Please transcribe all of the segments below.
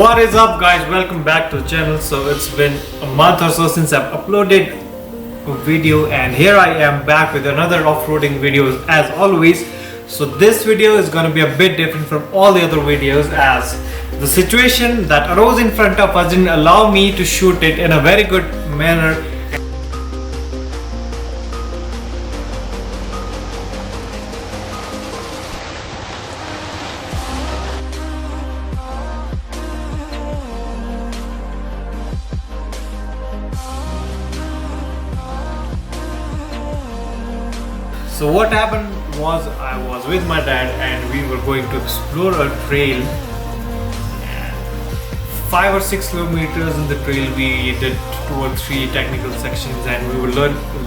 What is up guys, welcome back to the channel. So it's been a month or so since I've uploaded a video and here I am back with another off-roading videos as always. So this video is going to be a bit different from all the other videos as the situation that arose in front of us didn't allow me to shoot it in a very good manner. So what happened was I was with my dad and we were going to explore a trail, and 5 or 6 kilometers in the trail we did 2 or 3 technical sections and we were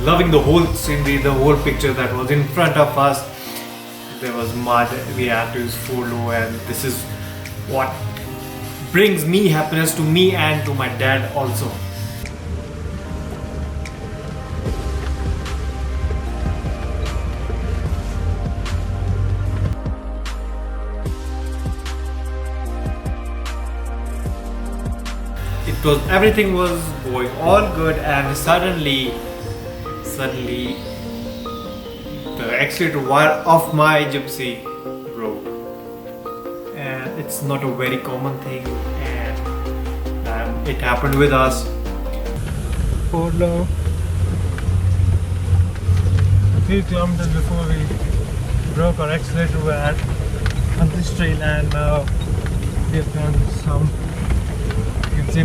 loving the whole scenery, the whole picture that was in front of us. There was mud, we had to use follow, and this is what brings me happiness, to me and to my dad also. Everything was going all good and suddenly the accelerator wire of my Gypsy broke, and it's not a very common thing, and it happened with us. Oh no. 3 kilometers before we broke our accelerator wire on this trail, and now we have done some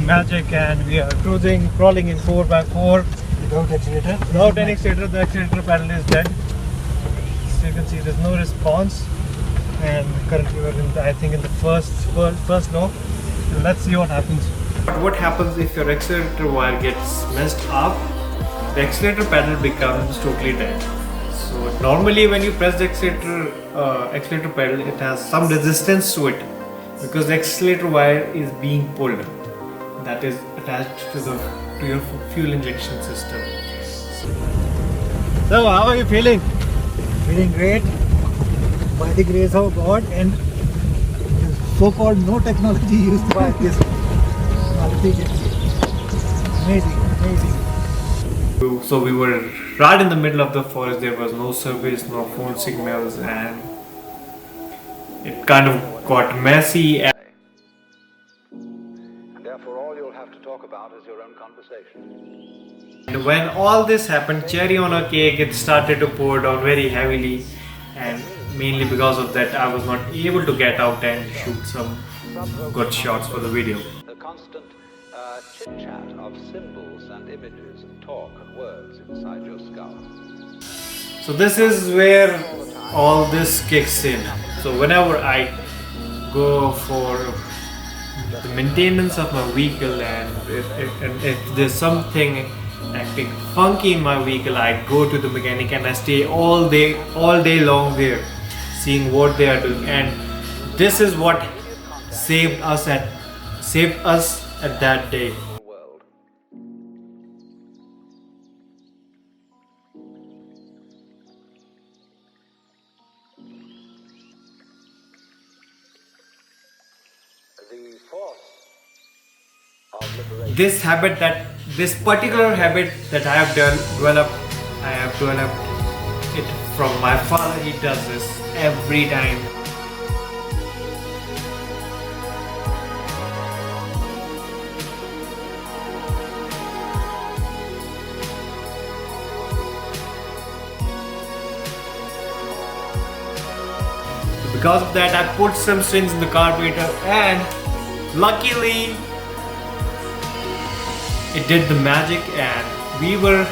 magic and we are crawling in 4x4 without accelerator. Without any accelerator, the accelerator pedal is dead. So you can see there's no response, and currently we're in the first low. And let's see what happens. What happens if your accelerator wire gets messed up? The accelerator pedal becomes totally dead. So normally when you press the accelerator pedal, it has some resistance to it because the accelerator wire is being pulled. That is attached to your fuel injection system. So how are you feeling? Feeling great by the grace of God and so-called no technology used by this amazing. So we were right in the middle of the forest. There was no service, no phone signals, and it kind of got messy. About is your own conversation. And when all this happened, cherry on a cake, it started to pour down very heavily, and mainly because of that I was not able to get out and shoot some good shots for the video. The constant chit-chat of symbols and images and talk and words inside your skull. So this is where all this kicks in. So whenever I go for the maintenance of my vehicle, and if there's something acting funky in my vehicle, I go to the mechanic and I stay all day long there, seeing what they are doing, and this is what saved us at that day. This particular habit that I have developed it from my father. He does this every time. So because of that, I put some strings in the carburettor, and luckily it did the magic, and we were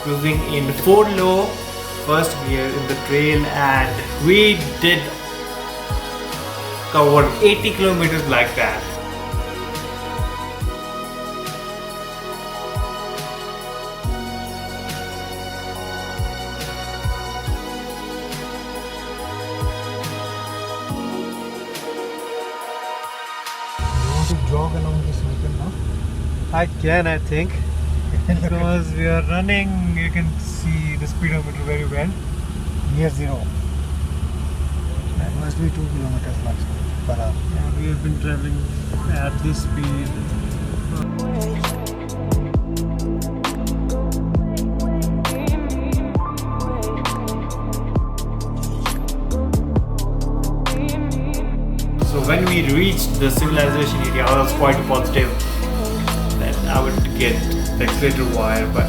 cruising in 4 low first gear in the trail, and we did cover 80 kilometers like that. You want to jog along this weekend now? I can, I think, because we are running. You can see the speedometer very well. Near zero. That must be 2 kilometers maximum. And we have been traveling at this speed. So when we reached the civilization area, I was quite positive that I would get the accelerator wire, but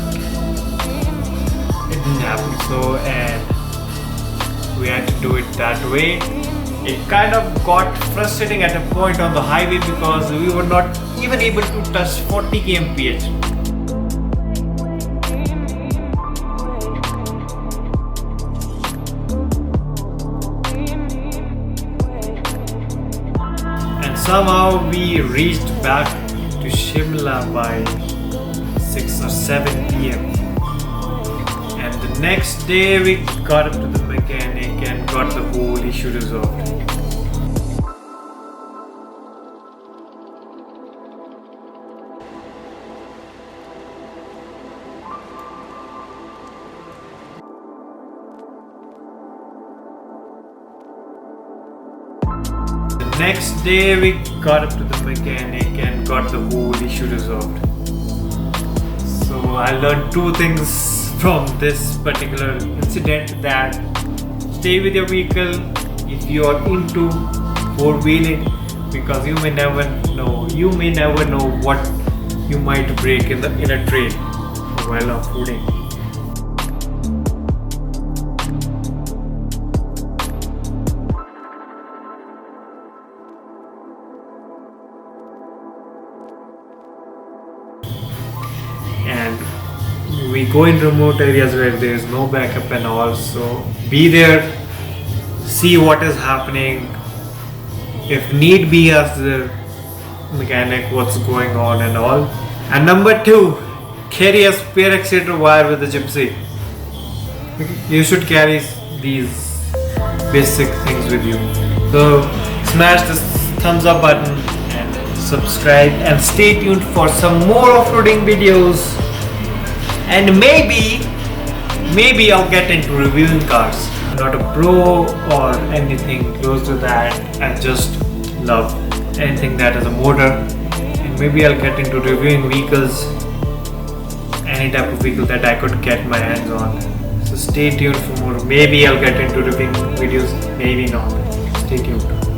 it didn't happen. So, and we had to do it that way. It kind of got frustrating at a point on the highway because we were not even able to touch 40 kmph. And somehow we reached back to Shimla by 6 or 7 p.m. And the next day we got up to the mechanic and got the whole issue resolved. The next day we got up to the mechanic and got the whole issue resolved. So I learned two things from this particular incident: that stay with your vehicle if you are into four-wheeling, because you may never know what you might break in a trail while off-roading. And we go in remote areas where there is no backup and all, so be there, see what is happening. If need be, ask the mechanic what's going on and all. And number two, carry a spare accelerator wire with the Gypsy. You should carry these basic things with you. So smash this thumbs up button and subscribe, and stay tuned for some more off-roading videos. And maybe I'll get into reviewing cars. I'm not a pro or anything close to that. I just love anything that has a motor. And maybe I'll get into reviewing vehicles, any type of vehicle that I could get my hands on. So stay tuned for more. Maybe I'll get into reviewing videos, maybe not. Stay tuned.